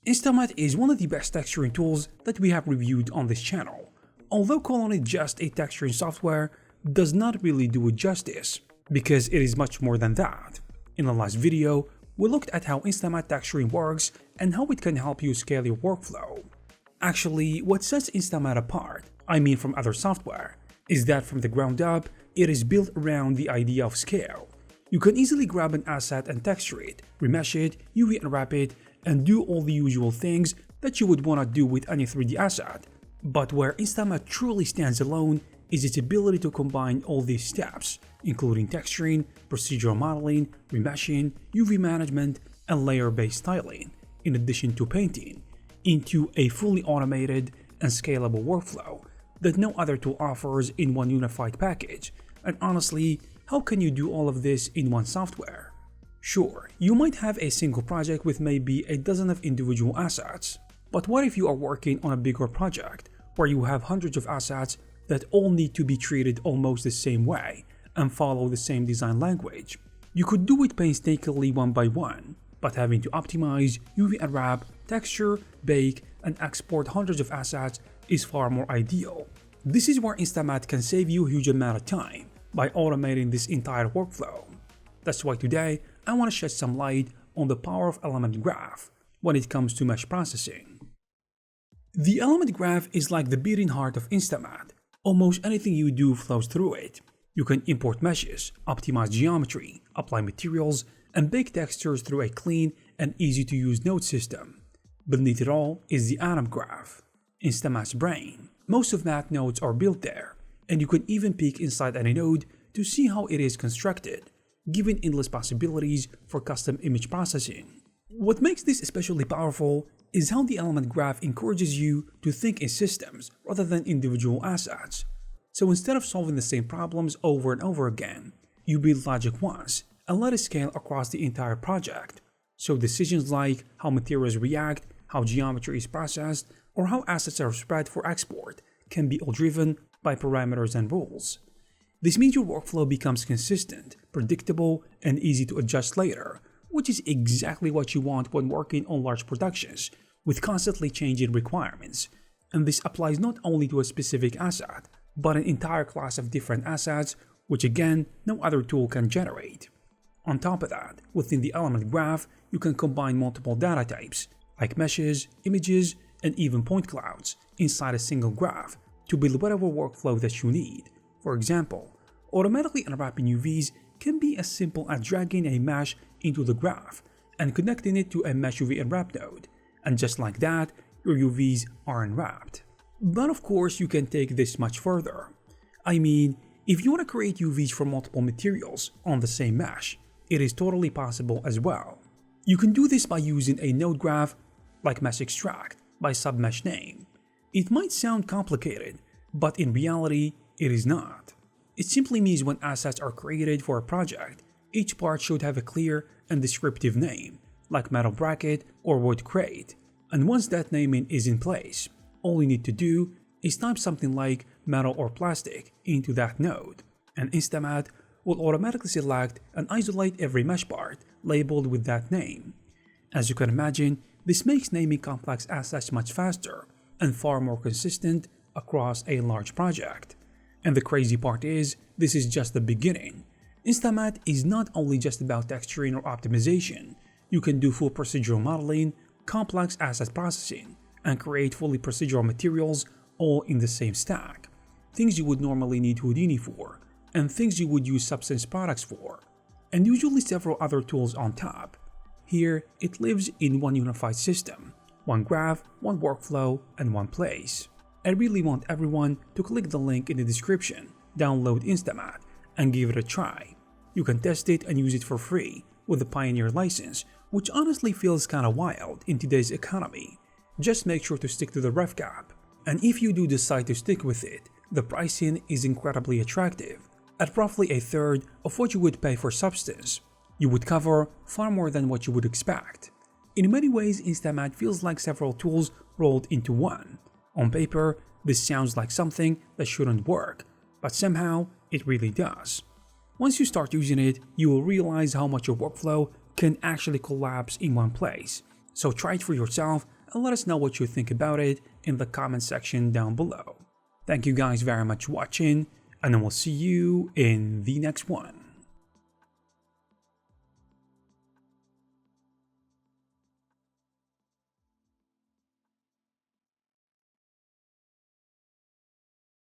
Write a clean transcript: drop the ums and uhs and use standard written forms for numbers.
InstaMAT is one of the best texturing tools that we have reviewed on this channel, although calling it just a texturing software does not really do it justice, because it is much more than that. In the last video, we looked at how InstaMAT texturing works and how it can help you scale your workflow. Actually, what sets InstaMAT apart, from other software, is that from the ground up, it is built around the idea of scale. You can easily grab an asset and texture it, remesh it, UV unwrap it, and do all the usual things that you would want to do with any 3D asset. But where InstaMAT truly stands alone is its ability to combine all these steps, including texturing, procedural modeling, remeshing, UV management, and layer-based styling, in addition to painting, into a fully automated and scalable workflow that no other tool offers in one unified package. And honestly, how can you do all of this in one software? Sure, you might have a single project with maybe a dozen of individual assets, but what if you are working on a bigger project where you have hundreds of assets that all need to be treated almost the same way and follow the same design language? You could do it painstakingly one by one, but having to optimize, UV unwrap, texture, bake, and export hundreds of assets is far more ideal. This is where InstaMAT can save you a huge amount of time by automating this entire workflow. That's why today I want to shed some light on the power of element graph when it comes to mesh processing. The element graph is like the beating heart of InstaMAT. Almost anything you do flows through it. You can import meshes, optimize geometry, apply materials, and bake textures through a clean and easy to use node system. Beneath it all is the atom graph, InstaMAT's brain. Most of MAT nodes are built there, and you can even peek inside any node to see how it is constructed, giving endless possibilities for custom image processing. What makes this especially powerful is how the element graph encourages you to think in systems rather than individual assets. So instead of solving the same problems over and over again, you build logic once and let it scale across the entire project. So decisions like how materials react, how geometry is processed, or how assets are spread for export can be all driven by parameters and rules. This means your workflow becomes consistent, predictable, and easy to adjust later, which is exactly what you want when working on large productions with constantly changing requirements. And this applies not only to a specific asset, but an entire class of different assets, which again, no other tool can generate. On top of that, within the element graph, you can combine multiple data types, like meshes, images, and even point clouds inside a single graph to build whatever workflow that you need. For example, automatically unwrapping UVs can be as simple as dragging a mesh into the graph and connecting it to a mesh UV unwrap node, and just like that, your UVs are unwrapped. But of course, you can take this much further. If you want to create UVs for multiple materials on the same mesh, it is totally possible as well. You can do this by using a node graph like mesh extract by submesh name. It might sound complicated, but in reality, it is not. It simply means when assets are created for a project, each part should have a clear and descriptive name, like metal bracket or wood crate. And once that naming is in place, all you need to do is type something like metal or plastic into that node, and InstaMAT will automatically select and isolate every mesh part labeled with that name. As you can imagine, this makes naming complex assets much faster and far more consistent across a large project. And the crazy part is, this is just the beginning. InstaMAT is not only just about texturing or optimization. You can do full procedural modeling, complex asset processing, and create fully procedural materials all in the same stack. Things you would normally need Houdini for, and things you would use Substance products for, and usually several other tools on top. Here, it lives in one unified system, one graph, one workflow, and one place. I really want everyone to click the link in the description, download InstaMAT, and give it a try. You can test it and use it for free with the Pioneer license, which honestly feels kinda wild in today's economy. Just make sure to stick to the ref cap. And if you do decide to stick with it, the pricing is incredibly attractive, at roughly a third of what you would pay for Substance. You would cover far more than what you would expect. In many ways, InstaMAT feels like several tools rolled into one. On paper, this sounds like something that shouldn't work, but somehow it really does. Once you start using it, you will realize how much your workflow can actually collapse in one place. So try it for yourself and let us know what you think about it in the comment section down below. Thank you guys very much for watching, and I will see you in the next one.